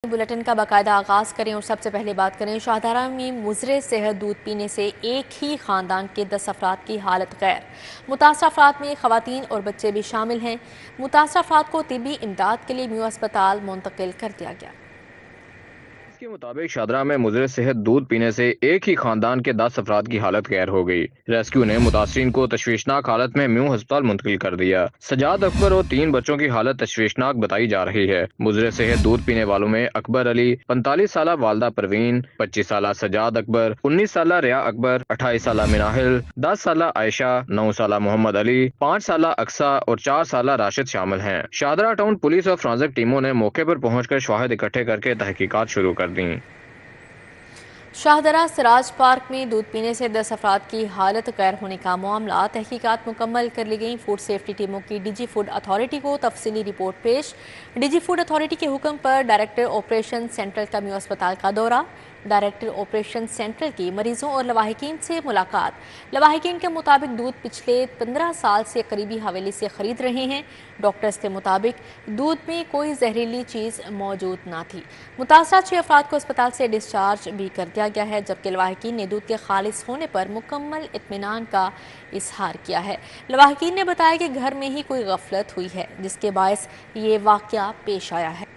Bulletin का बाकायदा आगाज करें और सबसे पहले बात करें शाहदरा में मुजरे सेहत दूध पीने से एक ही खानदान के 10 अफराद की हालत गैर। मुतासर अफराद में खवातीन और बच्चे भी शामिल हैं। मुतासर अफराद को तिबी इमदाद के लिए म्यू अस्पताल मुंतकिल कर दिया गया। इसके मुताबिक शाहदरा में मुजरे सेहत दूध पीने से एक ही खानदान के 10 अफराद की हालत गैर हो गई। रेस्क्यू ने मुतासरीन को तशवीशनाक हालत में म्यू अस्पताल मुंतकिल कर दिया। सजाद अकबर और 3 बच्चों की हालत तशवीशनाक बताई जा रही है। मुजरे सेहत दूध पीने वालों में अकबर अली, 45 साल वालदा परवीन, 25 साल सजाद अकबर, 19 साल रिया अकबर, 28 साल मिनाहिल, 10 साल आयशा, 9 साल मोहम्मद अली, 5 साल अक्सा और 4 साल राशिद शामिल हैं। शाहदरा टाउन पुलिस और फ्रांसिक टीमों ने मौके पर पहुंचकर शवाहिद इकट्ठे करके तहकीकात शुरू कर दी। शाहदरा सिराज पार्क में दूध पीने से 10 अफराद की हालत गैर होने का मामला। तहकीकात मुकम्मल कर ली गई। फूड सेफ्टी टीमों की डीजी फूड अथॉरिटी को तफसीली रिपोर्ट पेश। डीजी फूड अथॉरिटी के हुक्म पर डायरेक्टर ऑपरेशन सेंट्रल का म्यू अस्पताल का दौरा। डायरेक्टर ऑपरेशन सेंट्रल की मरीजों और लवाहिकीन से मुलाकात। लवाहिकीन के मुताबिक दूध पिछले 15 साल से करीबी हवेली से खरीद रहे हैं। डॉक्टर्स के मुताबिक दूध में कोई जहरीली चीज़ मौजूद ना थी। मुतासरा 6 अफराद को अस्पताल से डिस्चार्ज भी कर दिया गया है, जबकि लवाहिकीन ने दूध के खालिस होने पर मुकम्मल इत्मीनान का इजहार किया है। लवाहिकीन ने बताया कि घर में ही कोई गफलत हुई है, जिसके बायस ये वाक़या पेश आया है।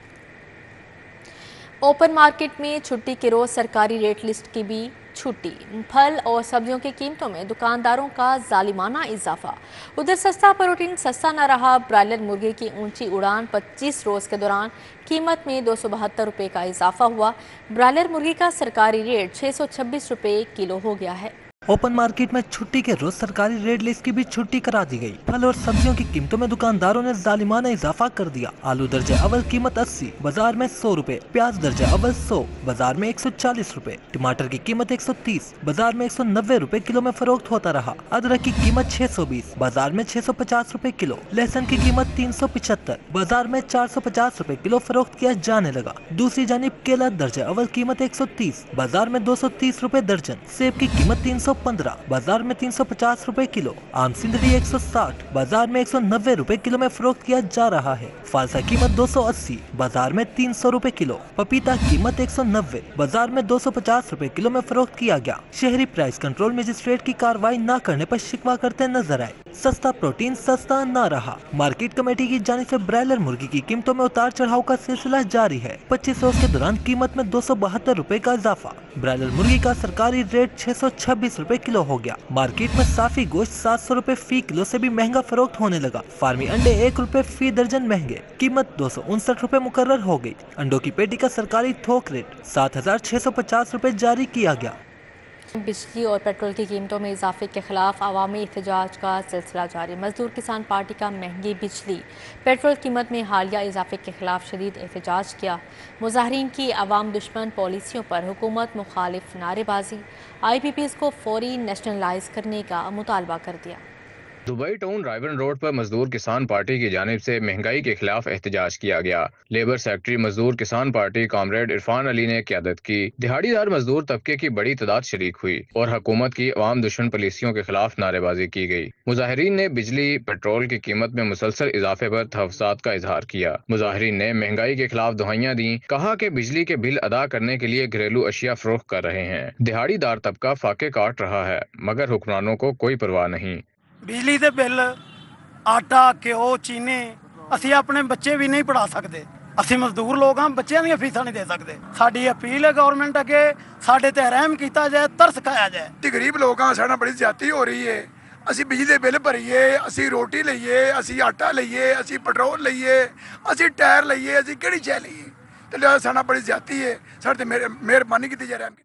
ओपन मार्केट में छुट्टी के रोज सरकारी रेट लिस्ट की भी छुट्टी। फल और सब्जियों की कीमतों में दुकानदारों का जालिमाना इजाफा। उधर सस्ता प्रोटीन सस्ता न रहा। ब्रायलर मुर्गे की ऊंची उड़ान। 25 रोज के दौरान कीमत में 272 रुपये का इजाफा हुआ। ब्रायलर मुर्गी का सरकारी रेट 626 रुपये किलो हो गया है। ओपन मार्केट में छुट्टी के रोज सरकारी रेट लिस्ट की भी छुट्टी करा दी गई। फल और सब्जियों की कीमतों में दुकानदारों ने जालिमाना इजाफा कर दिया। आलू दर्जे अव्वल कीमत 80, बाजार में 100 रुपए। प्याज दर्जे अव्वल 100, बाजार में 140 रुपए। टमाटर की कीमत 130, बाजार में 190 रुपए किलो में फरोख्त होता रहा। अदरक की कीमत 620, बाजार में 650 रुपए किलो। लहसुन की कीमत 375, बाजार में 450 रुपए किलो फरोख्त किया जाने लगा। दूसरी जानिब केला दर्जे अव्वल कीमत 130, बाजार में 230 रुपए दर्जन। सेब की कीमत 315, बाजार में 350 रुपए किलो। आम सिंदरी 160, बाजार में 190 रुपए किलो में फरोख्त किया जा रहा है। फालसा कीमत 280, बाजार में 300 रुपए किलो। पपीता कीमत 190, बाजार में 250 रुपए किलो में फरोख्त किया गया। शहरी प्राइस कंट्रोल मजिस्ट्रेट की कार्रवाई न करने पर शिकवा करते नजर आए। सस्ता प्रोटीन सस्ता न रहा। मार्केट कमेटी की जानिब से ब्रायलर मुर्गी की कीमतों में उतार चढ़ाव का सिलसिला जारी है। 25 रोज के दौरान कीमत में 272 रुपए का इजाफा। ब्रायलर मुर्गी का सरकारी रेट 626 रुपए किलो हो गया। मार्केट में साफी गोश्त 700 रुपए फी किलो से भी महंगा फरोख्त होने लगा। फार्मी अंडे 1 रुपए फी दर्जन महंगे। कीमत 259 रुपए मुकर्रर हो गई। अंडों की पेटी का सरकारी थोक रेट 7650 रुपए जारी किया गया। बिजली और पेट्रोल की कीमतों में इजाफे के खिलाफ अवामी एहतजाज का सिलसिला जारी। मजदूर किसान पार्टी का महंगी बिजली पेट्रोल कीमत में हालिया इजाफे के खिलाफ शदीद एहतजाज किया। मुजाहरीन की अवाम दुश्मन पॉलिसियों पर हुकूमत मुखालिफ नारेबाजी। IPPs को फौरी नेशनलाइज करने का मुतालबा कर दिया। दुबई टाउन रायवन रोड पर मजदूर किसान पार्टी की जानिब से महंगाई के खिलाफ एहतजाज किया गया। लेबर सेक्रेटरी मजदूर किसान पार्टी कॉमरेड इरफान अली ने क़यादत की। दिहाड़ीदार मजदूर तबके की बड़ी तादाद शरीक हुई और हुकूमत की अवाम दुश्मन पॉलिसियों के खिलाफ नारेबाजी की गई। मुजाहिरीन ने बिजली पेट्रोल की कीमत में मुसलसल इजाफे पर तहफ़्फ़ुज़ात का इजहार किया। मुजाहिरीन ने महंगाई के खिलाफ दुहाइयां दी। कहा कि बिजली के बिल अदा करने के लिए घरेलू अशिया फरोख्त कर रहे हैं। दिहाड़ीदार तबका फाके काट रहा है, मगर हुक्मरानों को कोई परवाह नहीं। बिजली ਦੇ ਬਿੱਲ ਆਟਾ ਘਿਓ ਚੀਨੀ ਅਸੀਂ ਆਪਣੇ ਬੱਚੇ ਵੀ ਨਹੀਂ ਪੜ੍ਹਾ ਸਕਦੇ। ਅਸੀਂ ਮਜ਼ਦੂਰ ਲੋਕ ਹਾਂ, ਬੱਚਿਆਂ ਦੀਆਂ ਫੀਸਾਂ ਨਹੀਂ ਦੇ ਸਕਦੇ। ਸਾਡੀ ਅਪੀਲ ਹੈ ਗਵਰਨਮੈਂਟ ਅੱਗੇ ਸਾਡੇ ਤੇ ਰਹਿਮ ਕੀਤਾ ਜਾਏ, ਤਰਸ ਖਾਇਆ ਜਾਏ। ਤੇ ਗਰੀਬ ਲੋਕ ਹਾਂ, ਸਾਡਾ ਬੜੀ ਜ਼ਿਆਦਤੀ ਹੋ ਰਹੀ ਹੈ। ਅਸੀਂ ਬਿਜਲੀ ਦੇ ਬਿੱਲ ਭਰੀਏ, ਅਸੀਂ ਰੋਟੀ ਲਈਏ, ਅਸੀਂ ਆਟਾ ਲਈਏ, ਅਸੀਂ ਪੈਟਰੋਲ ਲਈਏ, ਅਸੀਂ ਟਾਇਰ ਲਈਏ, ਅਸੀਂ ਕਿਹੜੀ ਚੀਜ਼ ਲਈਏ।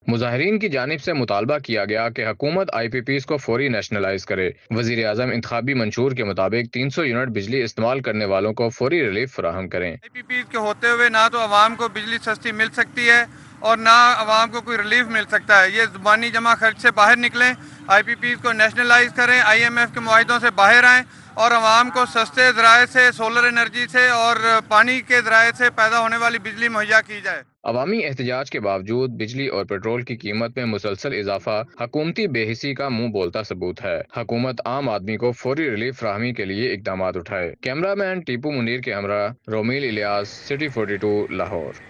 मुजाहिरीन की जानिब से मुतालबा किया गया कि हुकूमत IPPs को फौरी नेशनलाइज करे। वजीर आजम इंतखाबी मंशूर के मुताबिक 300 यूनिट बिजली इस्तेमाल करने वालों को फौरी रिलीफ फराहम करें। IPPs के होते हुए ना तो अवाम को बिजली सस्ती मिल सकती है और ना अवाम को कोई रिलीफ मिल सकता है। ये ज़ुबानी जमा खर्च से बाहर निकलें, IPPs को नेशनलाइज करें, IMF के मुआहिदों से बाहर आएँ और अवाम को सस्ते ज़राए से, सोलर एनर्जी से और पानी के ज़राए से पैदा होने वाली बिजली मुहैया की जाए। अवामी एहतजाज के बावजूद बिजली और पेट्रोल की कीमत में मुसलसल इजाफा हुकूमती बेहिसी का मुंह बोलता सबूत है। हुकूमत आम आदमी को फौरी रिलीफ फराहमी के लिए इकदाम उठाए। कैमरामैन टीपू मुनीर के हमरा रोमील इलियास, सिटी 42 लाहौर।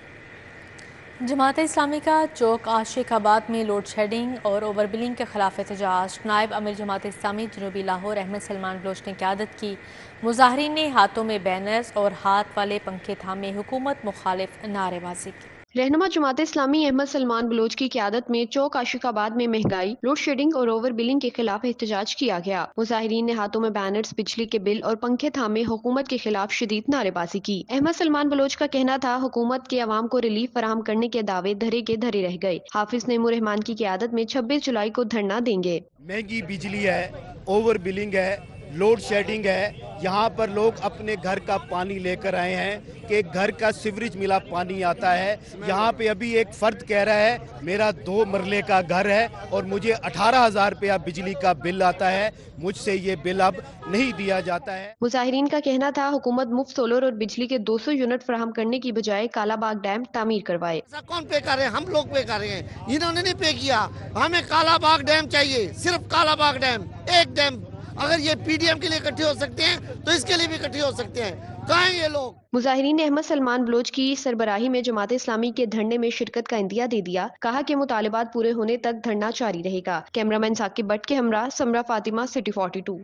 जमात इस्लामी का चौक आशिकाबाद में लोड शेडिंग और ओवर बिलिंग के खिलाफ एहतजाज। नायब अमीर जमात इस्लामी जनूबी लाहौर अहमद सलमान बलोच ने क़यादत की। मुजाहिरीन ने हाथों में बैनर्स और हाथ वाले पंखे थामे हुकूमत मुखालिफ नारेबाजी की। रहनुमा जमात इस्लामी अहमद सलमान बलोच की क़यादत में चौक आशिकाबाद में महंगाई, लोड शेडिंग और ओवर बिलिंग के खिलाफ एहतजाज किया गया। मुजाहिरीन ने हाथों में बैनर्स, बिजली के बिल और पंखे थामे हुकूमत के खिलाफ शदीद नारेबाजी की। अहमद सलमान बलोच का कहना था हुकूमत के अवाम को रिलीफ फराहम करने के दावे धरे के धरे रह गए। हाफिज नईमुर रहमान की क़यादत में 26 जुलाई को धरना देंगे। महंगी बिजली है, ओवर बिलिंग है, लोड शेडिंग है। यहाँ पर लोग अपने घर का पानी लेकर आए हैं कि घर का सीवरेज मिला पानी आता है। यहाँ पे अभी एक फर्द कह रहा है मेरा 2 मरले का घर है और मुझे 18,000 रुपया बिजली का बिल आता है, मुझसे ये बिल अब नहीं दिया जाता है। मुजाहिरीन का कहना था हुकूमत मुफ्त सोलर और बिजली के 200 यूनिट फराहम करने की बजाय कालाबाग डैम तामीर करवाए। कौन पे कर रहे हैं? हम लोग पे कर रहे हैं, इन्होंने नहीं पे किया। हमें कालाबाग डैम चाहिए, सिर्फ कालाबाग डैम, एक डैम। अगर ये पीडीएम के लिए इकट्ठे हो सकते हैं तो इसके लिए भी इकट्ठे हो सकते हैं। कहाँ हैं ये लोग? मुजाहिरीन ने अहमद सलमान बलोच की सरबराही में जमात इस्लामी के धरने में शिरकत का इंदिया दे दिया। कहा कि मुतालिबात पूरे होने तक धरना जारी रहेगा। कैमरामैन साकिब भट्ट के हमरा समरा फातिमा, सिटी 42।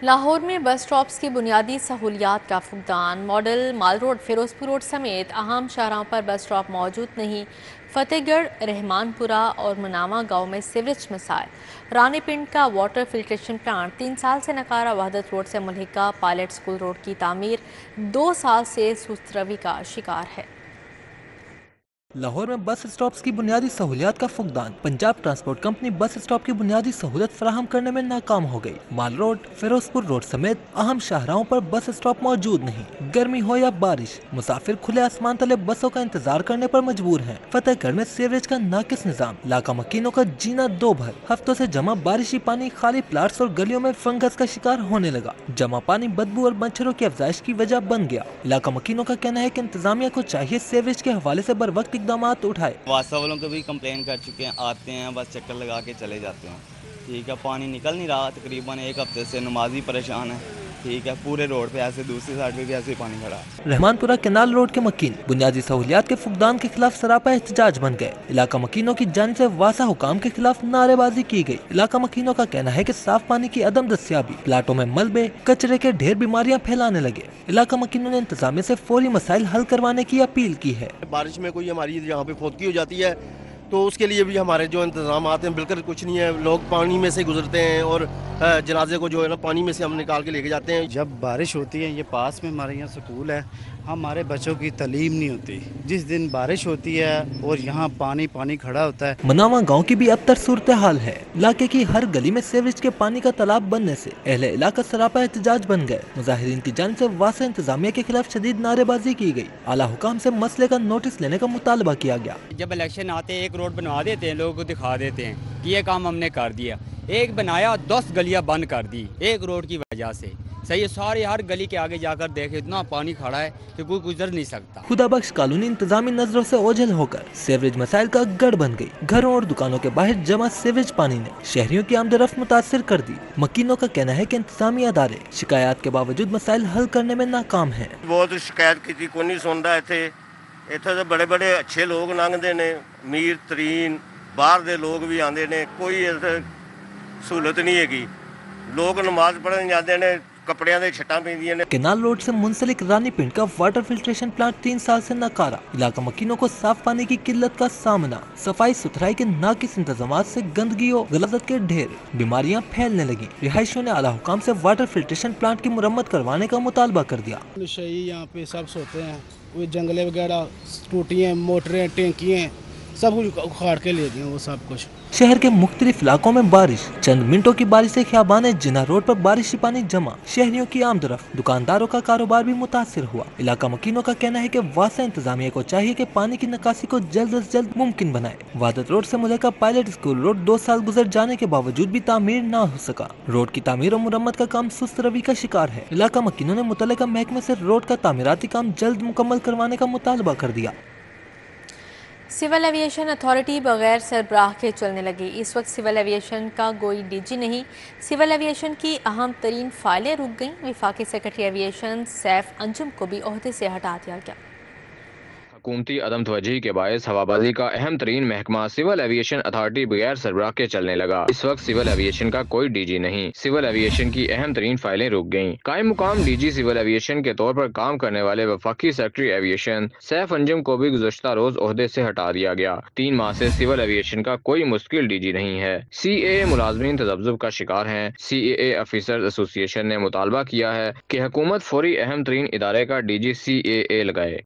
लाहौर में बस स्टॉप्स की बुनियादी सहूलियात का फुकदान। मॉडल माल रोड, फिरोजपुर रोड समेत अहम शाहराहों पर बस स्टॉप मौजूद नहीं। फतेहगढ़, रहमानपुरा और मुनावा गांव में सीवरेज मसाइल। रानी पिंड का वाटर फिल्ट्रेशन प्लांट 3 साल से नकारा। वहदत रोड से मुल्हिका पायलट स्कूल रोड की तामीर 2 साल से सुस्त रवी का शिकार है। लाहौर में बस स्टॉप्स की बुनियादी सहूलियात का फुकदान। Punjab transport company bus stop की बुनियादी सहूलत फराहम करने में नाकाम हो गई। माल रोड, फिरोजपुर रोड समेत अहम शाहराहों पर बस स्टॉप मौजूद नहीं। गर्मी हो या बारिश, मुसाफिर खुले आसमान तले बसों का इंतजार करने पर मजबूर हैं। फतेहगढ़ में सीवरेज का नाकिस निजाम, इलाका मकीनों का जीना दो भर। हफ्तों से जमा बारिशी पानी खाली प्लाट्स और गलियों में फंगस का शिकार होने लगा। जमा पानी बदबू और मच्छरों की अफजाइश की वजह बन गया। इलाका मकीनों का कहना है कि इंतजामिया को चाहिए सीवरेज के हवाले से बर वक्त इकदामात उठाए। वासा वालों को भी कंप्लेन कर चुके हैं, आते हैं बस चक्कर लगा के चले जाते हैं। ठीक है, पानी निकल नहीं रहा, तकरीबन 1 हफ्ते से नमाजी परेशान है। ठीक है, पूरे रोड पे ऐसे, दूसरी साइड पे भी ऐसे ही पानी खड़ा है। रहमानपुरा केनाल रोड के मकीन बुनियादी सहूलियात के फुकदान के खिलाफ सरापा एहतजाज बन गए। इलाका मकीनों की जानिब से वासा हुकाम के खिलाफ नारेबाजी की गई। इलाका मकीनों का कहना है कि साफ पानी की अदम दस्तियाबी, प्लाटों में मलबे, कचरे के ढेर बीमारियां फैलाने लगे। इलाका मकीनों ने इंतजामिया से फौरी मसाइल हल करवाने की अपील की है। बारिश में कोई हमारी यहाँ पे फौतगी हो जाती है तो उसके लिए भी हमारे जो इंतजाम आते हैं बिल्कुल कुछ नहीं है। लोग पानी में से गुजरते हैं और जनाजे को जो है ना पानी में से हम निकाल के लेके जाते हैं। जब बारिश होती है, ये पास में हमारे यहाँ स्कूल है, हमारे बच्चों की तालीम नहीं होती। जिस दिन बारिश होती है और यहाँ पानी पानी खड़ा होता है। मुनावा गांव की भी अबतर सूरत हाल है। इलाके की हर गली में सीवरेज के पानी का तालाब बनने से अहले इलाका सरापा एहतजाज बन गए। मुजाहिरीन की जानिब से वासा इंतजामिया के खिलाफ शदीद नारेबाजी की गई। आला हुकाम से मसले का नोटिस लेने का मुतालबा किया गया। जब इलेक्शन आते एक रोड बनवा देते हैं, लोगों को दिखा देते हैं कि ये काम हमने कर दिया। एक बनाया, 10 गलियां बंद कर दी एक रोड की वजह से। सही है, सारे हर गली के आगे जाकर देखे इतना पानी खड़ा है कि कोई गुजर नहीं सकता। खुदा बख्श कॉलोनी इंतजामी नजरों से ओझल होकर सीवरेज मसाइल का गढ़ बन गई। घरों और दुकानों के बाहर जमा सीवरेज पानी ने शहरियों की आमदरफ्त मुतासिर कर दी। मकीनों का कहना है कि इंतजामी अदारे शिकायत के बावजूद मसाइल हल करने में नाकाम है। बहुत शिकायत की, कोई नहीं सुनता। इत्थे बड़े बड़े अच्छे लोग लंघते ने, अमीर तरीन बाहर दे लोग भी आते ने, कोई सहूलत नहीं है। लोग नमाज पढ़ने जाते ने, कपड़ियां दे छट्टां पैंदियां ने। केनाल रोड से मुंसलिक रानी पिंड का वाटर फिल्ट्रेशन प्लांट 3 साल से नकारा। इलाका मकीनों को साफ पानी की किल्लत का सामना। सफाई सुथराई के नाकिस इंतजामात से गंदगी और गलत के ढेर, बीमारियां फैलने लगी। रिहायशियों ने आला हुकाम से वाटर फिल्ट्रेशन प्लांट की मुरम्मत करवाने का मुतालबा कर दिया। यहाँ पे सब सोते हैं, कोई जंगले वगैरह, टूटियाँ, मोटरें, टैंकियाँ सब कुछ उखाड़ के ले दिए वो सब कुछ। शहर के मुख्तलिफ इलाकों में बारिश। चंद मिनटों की बारिश से ख्याबान जिना रोड पर बारिशी पानी जमा। शहरियों की आमदरफ्त, दुकानदारों का कारोबार भी मुतासिर हुआ। इलाका मकीनों का कहना है कि वासा इंतजामिया को चाहिए कि पानी की निकासी को जल्द से जल्द मुमकिन बनाए। वादत रोड से मुल्हिका पायलट स्कूल रोड 2 साल गुजर जाने के बावजूद भी तामीर न हो सका। रोड की तामीर और मुरम्मत का काम सुस्त रवी का शिकार है। इलाका मकीनों ने मुतल्लिका महकमे से रोड का तामीराती काम जल्द मुकम्मल करवाने का मुतालबा कर दिया। सिविल एविएशन अथॉरिटी बगैर सरबराह के चलने लगी। इस वक्त सिविल एविएशन का कोई डीजी नहीं। सिविल एविएशन की अहम तरीन फाइलें रुक गईं। वफाकी सेक्रेटरी एविएशन सैफ अंजुम को भी ओहदे से हटा दिया गया। हुकूमती अदम तवज्जोही के बायस हवाबाजी का अहम तरीन महकमा सिविल एविएशन अथॉरिटी बगैर सरबराह के चलने लगा। इस वक्त सिविल एविएशन का कोई डीजी नहीं। सिविल एविएशन की अहम तरीन फाइलें रुक गयी। कायम मुकाम डीजी सिविल एविएशन के तौर पर काम करने वाले वफाकी सेक्रेटरी एविएशन सैफ अंजुम को भी गुज़श्ता रोज ओहदे से हटा दिया गया। 3 माह से सिविल एविएशन का कोई मुस्तकिल डीजी नहीं है। CAA मुलाजमीन तज़ब्ज़ुब का शिकार हैं। CAA ऑफिसर्स एसोसिएशन ने मुतालबा किया है कि हुकूमत फौरी अहम तरीन इदारे का डीजी CAA लगाए।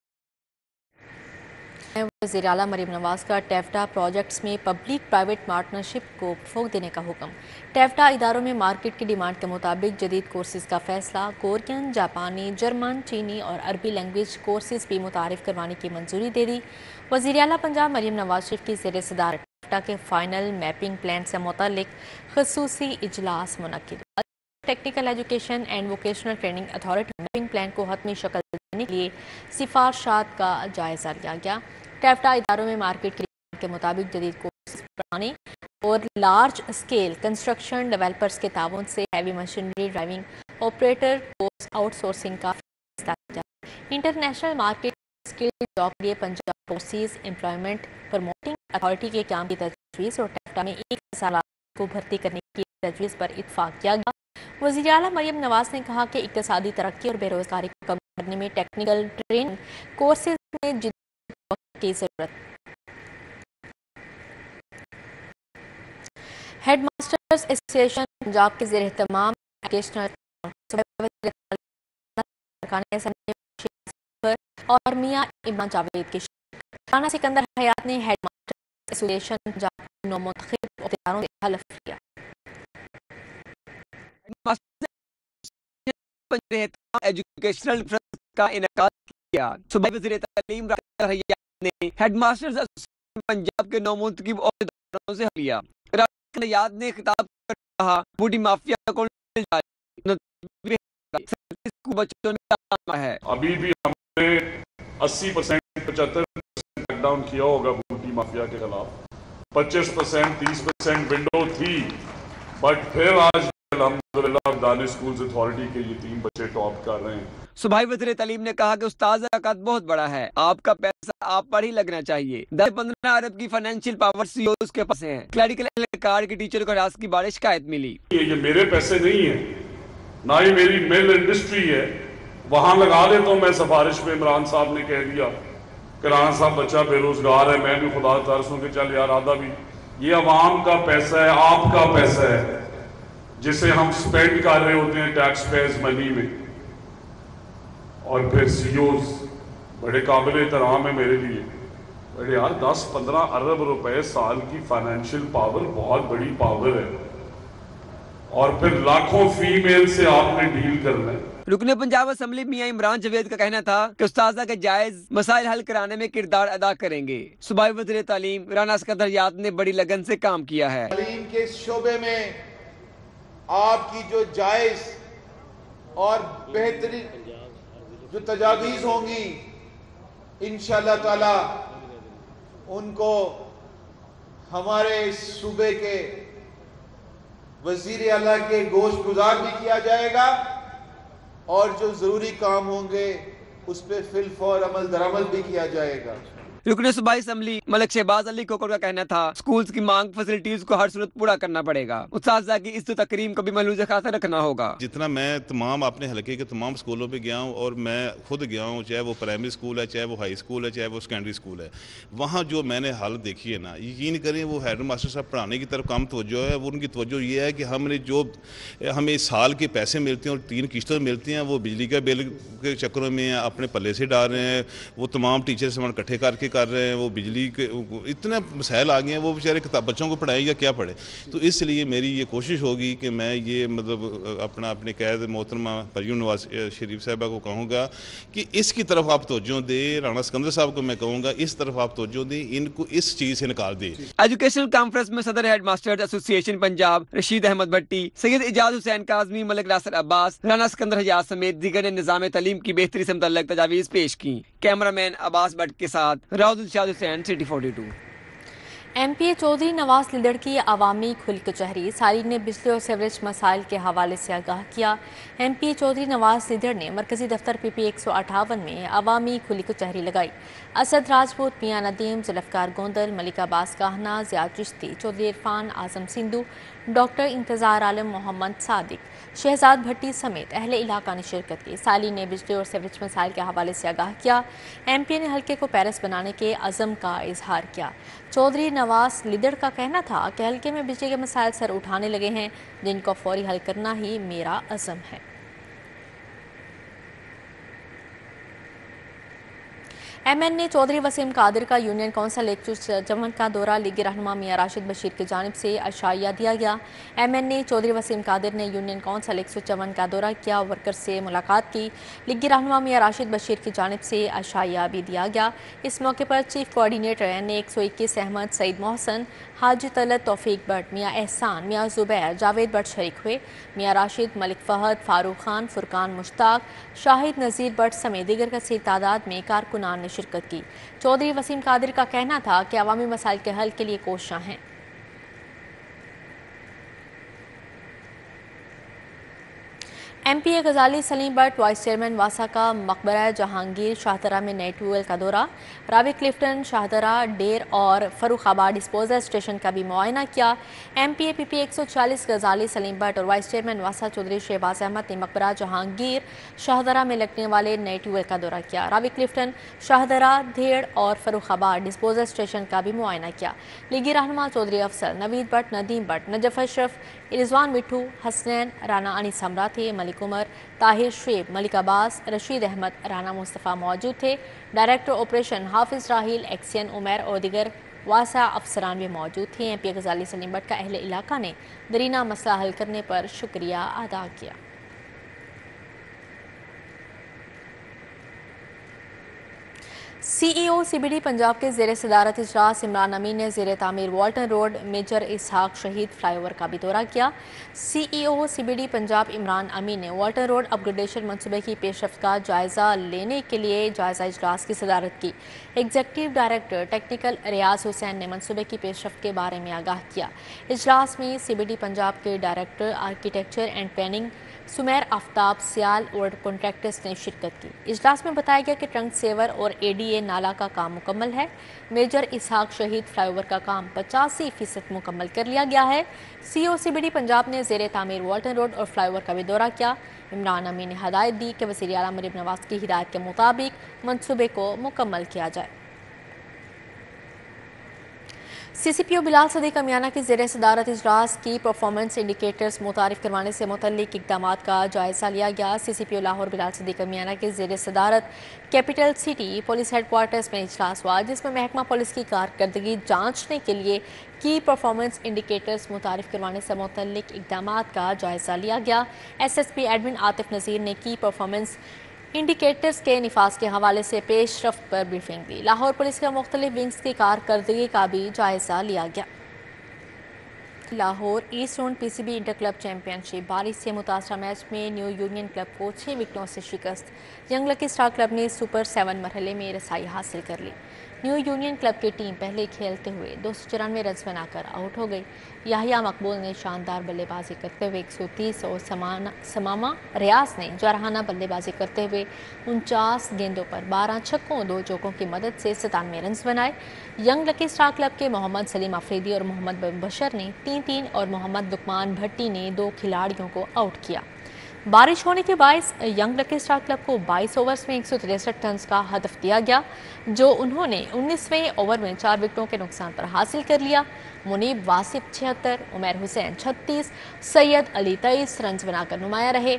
वज़ीर आला मरीम नवाज का टेफ्टा प्रोजेक्ट्स में पब्लिक प्राइवेट पार्टनरशिप को फ़रोग़ देने का हुक्म। टेफ्टा इदारों में मार्केट की डिमांड के मुताबिक जदीद कोर्सेज़ का फैसला। कोरियन, जापानी, जर्मन, चीनी और अरबी लैंग्वेज कोर्सेज़ भी मुतारिफ करवाने की मंजूरी दे दी। वज़ीर आला पंजाब मरीम नवाज शरीफ की ज़ेर सदारत टेफ्टा के फाइनल मैपिंग प्लान से मुतल्लिक़ ख़ुसूसी इजलास मुनक्किद। Technical education and vocational training authority mapping plan को हतमी शक्ल देने के लिए सिफारशात का जायज़ा लिया गया। टेफ्टा इदारों में मार्केट की डिमांड के मुताबिक जदीद कोर्सेज पुराने और लार्ज स्केल कंस्ट्रक्शन डेवलपर्स के ताउन से heavy machinery driving operator course outsourcing का फैसला किया। इंटरनेशनल मार्केट स्किल जॉब के लिए Punjab overseas employment promoting authority के काम की तजवीज़ और टेफ्टा में 1000 को भर्ती करने की तजवीज़ पर इत्फाक किया गया। वज़ीर आला मरीम नवाज ने कहा कि इक़्तिसादी तरक्की और बेरोज़गारी को कम करने में टेक्निकल ट्रेनिंग कोर्सेज में की जरूरत। हेड मास्टर्स एसोसिएशन पंजाब के ज़ेर एहतमाम एजुकेशनल और मियां इमरान जावेद के राना सिकंदर हयात ने हेड मास्टर्स एसोसिएशन पंजाब के नौमुंतखब अहदेदारों से हल्फ किया। एजुकेशनल का इनेकाद किया। सूबाई वज़ीर तालीम ने हेडमास्टर्स एसोसिएशन पंजाब के नौमुंतखब अहदेदारों से लिया। याद ने खिताब कर कहा बूढ़ी माफिया को बच्चों ने है। अभी भी हमने 80% 75% लॉकडाउन किया होगा बूढ़ी माफिया के खिलाफ। 25% 30% विंडो थी, बट फिर आज अल्हम्दुलिल्लाह दानिश स्कूल्स अथॉरिटी के ये 3 बच्चे टॉप कर रहे हैं। सूबाई वज़ीर तालीम ने कहा कि उस्ताद का कद बहुत बड़ा है, आपका पैसा आप पर ही लगना चाहिए। 10-15 अरब की फाइनेंशियल पावर CEOs के पास है। क्लरिकल एहलकार के टीचर को हरास की बारिश शिकायत मिली। ये मेरे पैसे नहीं है, ना ही मेरी मिल इंडस्ट्री है, वहां लगा देता हूँ मैं सिफारिश में। इमरान साहब ने कह दिया कि राना साहब बच्चा बेरोजगार है, मैं भी खुदा तरस हूँ कि चल यार आधा भी। ये अवाम का पैसा है, आपका पैसा है, जिसे हम स्पेंड कर रहे होते हैं टैक्स पेयर्स मनी में। और फिर CEOs बड़े काबिल एहतराम है मेरे लिए, बड़े यार 10-15 अरब रुपए साल की फाइनेंशियल पावर बहुत बड़ी पावर है, और फिर लाखों फीमेल से आपने डील करना है। रुकने पंजाब असेंबली मियां इमरान जावेद का कहना था कि उस्ताद के जायज मसाइल हल कराने में किरदार अदा करेंगे। सूबाई वज़ीर तालीम राना सिकंदर हयात ने बड़ी लगन से काम किया है। तालीम के शोबे में आपकी जो जायज और बेहतरीन जो तजावीज़ होंगी, इंशाअल्लाह ताला उनको हमारे सूबे के वज़ीर आला के गोश गुजार भी किया जाएगा, और जो ज़रूरी काम होंगे उस पर फिलफौर अमल दरामद भी किया जाएगा। रुकने सूबाई असेंबली मलिक शहबाज अली कोकर का कहना था स्कूल्स की मांग फैसिलिटीज को हर सूरत पूरा करना पड़ेगा। उस्ताद की इस तकरीम को भी मलूज़ खासा रखना होगा। जितना मैं तमाम अपने हलके के तमाम स्कूलों पे गया हूँ, और मैं खुद गया हूँ, चाहे वो प्राइमरी स्कूल है, चाहे वो हाई स्कूल है, चाहे वो सेकेंडरी स्कूल है, वहाँ जो मैंने हालत देखी है ना, यकीन करें वो हेड मास्टर साहब पढ़ाने की तरफ कम तवज्जो है। वो उनकी तवज्जो ये है कि हमें साल के पैसे मिलते हैं और 3 किश्तों मिलती हैं, वो बिजली का बिल के चक्करों में अपने पल्ले से डाल रहे हैं। वो तमाम टीचर सामान इकट्ठे करके कर रहे हैं, वो बिजली के इतने मसाइल आ गए हैं, वो बेचारे बच्चों को पढ़ाएं या क्या पढ़े। तो इसलिए मेरी ये कोशिश होगी कि मैं ये मतलब अपने कैद मोहतरमा परवीन नवाज शरीफ साहबा को कहूँगा कि इसकी तरफ आप तवज्जो दें। राना सिकंदर साहब को मैं कहूँगा इस तरफ आप तवज्जो दें, इनको इस चीज़ से निकाल दें। एजुकेशनल कॉन्फ्रेंस में सदर headmasters association Punjab Rashid Ahmed Bhatti, Syed Ijaz Hussain Kazmi, Malik Nasir Abbas, Rana Sikandar Hayat समेत दीगर ने निज़ाम तालीम की बेहतरी से मुतल्लिक़ तजावीज़ पेश की। कैमरामैन अब्बास भट्ट के साथ राउद शाद हुसैन, सिटी 42। MP चौधरी नवाज लिदड़ की अवामी खुली कचहरी। साली ने बिजली और सीवरेज मसाइल के हवाले से आगाह किया। MP चौधरी नवाज लिदड़ ने मरकजी दफ्तर PP 158 में अवामी खुली कचहरी लगाई। असद राजपूत, मियां नदीम, जुल्फकार गोंदल, मलिका अब्बास काहना, ज़िया चिश्ती, चौधरी इरफान, आजम सिंधु, डॉक्टर इंतजार आलम, मोहम्मद सादिक, शहजाद भट्टी समेत अहले इलाका ने शिरकत की। साली ने बिजली और सीवरेज मसाइल के हवाले से आगाह किया। MP ने हल्के को पेरिस बनाने के अज़म का इजहार किया। चौधरी नवाज लिदड़ का कहना था कि हल्के में बिजली के मसाइल सर उठाने लगे हैं, जिनको फौरी हल करना ही मेरा अज़म है। MN ने चौधरी वसीम कादिर का यूनियन कौंसिल 154 का दौरा लीगी रहनुमा मियां राशिद बशीर की जानिब से अशाइया दिया गया। MN ने चौधरी वसीम कादिर ने यूनियन कौंसिल 154 का दौरा किया, वर्कर से मुलाकात की। लीगी रहनुमा मियां राशिद बशीर की जानिब से अशाइया भी दिया गया। इस मौके पर chief coordinator NA 121 Ahmed, Saeed Mohsin, Haji Talat, Taufeeq Bhatt, Mian Ehsan, Mian Zubair, Javed Bhatt शरीक हुए। मियां राशिद, मलिक फहद, फारूक खान, फुरकान मुश्ताक, शाहिद नज़ीर भट्ट समेत दीगर कसीर तादाद में कारकुनान ने शिरकत की। चौधरी वसीम कादिर का कहना था कि अवामी मसाइल के हल के लिए कोशिशां हैं। MPA गजाली सलीम भट्ट, वाइस चेयरमैन वासा का मकबरा जहांगीर शाहदरा में नए ट्यूबवेल का दौरा। रावी क्लिफ्टन, शाहदरा, डेर और फरुखाबाद डिस्पोजल स्टेशन का भी मुआयना किया। MPA PP 140 गजाली सलीम भट्ट और वाइस चेयरमैन वासा चौधरी शहबाज अहमद ने मकबरा जहांगीर शाहदरा में लगने वाले नए ट्यूबवेल का दौरा किया। रावी क्लिफ्टन, शाहदरा, धेड़ और फरुखाबाद डिस्पोजल स्टेशन का भी मुआयना किया। लीगी रहनुमा चौधरी अफसर, नवीद भट्ट, नदीम भट्ट, नजफ अशरफ, रिजवान मिठू, हसनैन, राना अनीस हमरा थे, मलिक उमर, ताहिर शुएब, मलिक अब्बास, रशीद अहमद, राना मुस्तफ़ा मौजूद थे। डायरेक्टर ऑपरेशन हाफिज राहील, एक्सियन उमर और दिगर वासा अफसरान भी मौजूद थे। MPA गजाली सलीम भट्ट का अहले इलाका ने दरीना मसला हल करने पर शुक्रिया अदा किया। CEO CBD पंजाब के ज़ेर सदारत इजलास इमरान अमीन ने ज़ेर तामीर वाल्टन रोड मेजर इसहाक शहीद फ्लाईओवर का भी दौरा किया। CEO CBD पंजाब इमरान अमीन ने वाल्टन रोड अपग्रेडेशन मनसूबे की पेशरफ्त का जायज़ा लेने के लिए जायज़ा इजलास की सदारत की। एग्जीक्यूटिव डायरेक्टर टेक्निकल रियाज हुसैन ने मनसूबे की पेशरफ्त के बारे में आगाह किया। इजलास में CBD पंजाब के director architecture and planning Sumair Aftab, Sial और कॉन्ट्रैक्टर्स ने शिरकत की। इजलास में बताया गया कि ट्रंक सेवर और ADA नाला का काम मुकम्मल है। मेजर इसहाक शहीद फ्लाईओवर का काम 85% मुकम्मल कर लिया गया है। CEO CBD पंजाब ने ज़ेर तामीर वाल्टन रोड और फ्लाईओवर का भी दौरा किया। इमरान अमीन ने हदायत दी कि वज़ीर आला मरीम नवाज की हिदायत के मुताबिक मनसूबे को मुकम्मल किया जाए। CCPO बिलाल सदीक अमियाना की ज़ेर सदारत इजलास की परफॉर्मेंस इंडिकेटर्स मुतारिफ करवाने से मुतल्लिक इक़दामात का जायज़ा लिया गया। CCPO लाहौर बिलाल सदीक अमियाना की ज़ेर सदारत कैपिटल सिटी पुलिस हेडक्वार्टर्स में इजलास हुआ, जिसमें महकमा पुलिस की कारकर्दगी जांचने के लिए की परफॉर्मेंस इंडिकेटर्स मुतारिफ करवाने से मुतल्लिक इक़दामात का जायज़ा लिया गया। SSP एडमिन आतिफ नज़ीर ने की परफॉर्मेंस इंडिकेटर्स के निफाज के हवाले से पेशरफ्त पर ब्रीफिंग दी। लाहौर पुलिस के मुख्तलिफ विंग्स की कारकर्दगी का भी जायज़ा लिया गया। Lahore east zone PCB inter club championship बारिश से मुतासरा मैच में न्यू यूनियन क्लब को 6 विकेटों से शिकस्त। यंग लकी स्टार क्लब ने सुपर 7 मरहले में रसाई हासिल कर ली। न्यू यूनियन क्लब की टीम पहले खेलते हुए 294 रन बनाकर आउट हो गई। याहिया मकबूल ने शानदार बल्लेबाजी करते हुए 130 और समामा रियाज ने जरहाना बल्लेबाजी करते हुए 49 गेंदों पर 12 छक्कों 2 चौकों की मदद से 97 रन बनाए। यंग लकी स्टार क्लब के मोहम्मद सलीम अफरीदी और मोहम्मद बशर ने 3-3 और मोहम्मद लुकमान भट्टी ने 2 खिलाड़ियों को आउट किया। बारिश होने के बायस यंग लकी स्टार क्लब को 22 ओवर्स में 163 रन का हदफ दिया गया, जो उन्होंने 19वें ओवर में 4 विकेटों के नुकसान पर हासिल कर लिया। मुनीब वासिफ 76, उमर हुसैन 36, सैयद अली 23 रन बनाकर नुमाया रहे।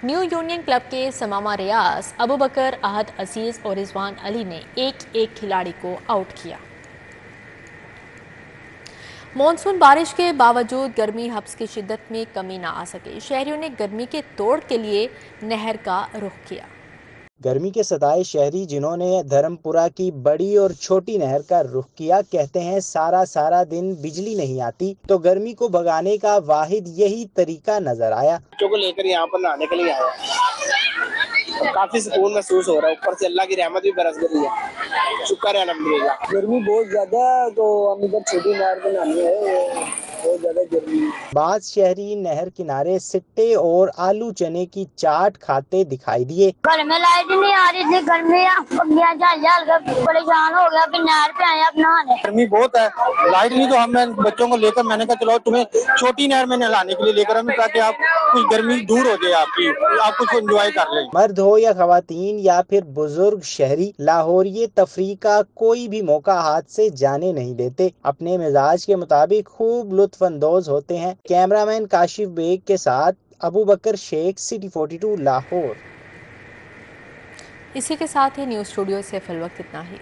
न्यू यूनियन क्लब के समामा रियाज, अबू बकर, अहद अजीज और रिजवान अली ने एक खिलाड़ी को आउट किया। मॉनसून बारिश के बावजूद गर्मी हब्स की शिद्दत में कमी ना आ सके। शहरियों ने गर्मी के तोड़ के लिए नहर का रुख किया। गर्मी के सताए शहरी जिन्होंने धर्मपुरा की बड़ी और छोटी नहर का रुख किया, कहते हैं सारा दिन बिजली नहीं आती तो गर्मी को भगाने का वाहिद यही तरीका नजर आया। बच्चों को लेकर यहाँ पर नहाने के लिए आया। काफी सुकून महसूस हो रहा है। ऊपर से अल्लाह की रहमत भी बरस रही है, शुक्र है अल्हम्दुलिल्लाह। गर्मी बहुत ज्यादा है तो हम इधर छोटी नहर पे नहाने हैं, बहुत ज्यादा गर्मी है। बाद शहरी नहर किनारे सिट्टे और आलू चने की चाट खाते दिखाई दिए। घर में लाइट नहीं आ रही थी, गर्मी परेशान हो गया, फिर नहर पे आए अब नहाने। गर्मी बहुत है, लाइट नहीं तो हम बच्चों को लेकर मैंने कहा चलो तुम्हें छोटी नहर में नहलाने के लिए लेकर हम, ताकि आप कुछ गर्मी दूर हो जाए आपकी, आप कुछ एंजॉय कर लें। मर्द हो या खवातीन या फिर बुजुर्ग शहरी, लाहौरिये तफरीह का कोई भी मौका हाथ से जाने नहीं देते। अपने मिजाज के मुताबिक खूब लुत्फ अंदोज होते हैं। कैमरामैन काशिफ बेग के साथ अबू बकर शेख, सिटी 42 लाहौर। इसी के साथ ही न्यूज़ स्टूडियो से फिलवक्त इतना ही।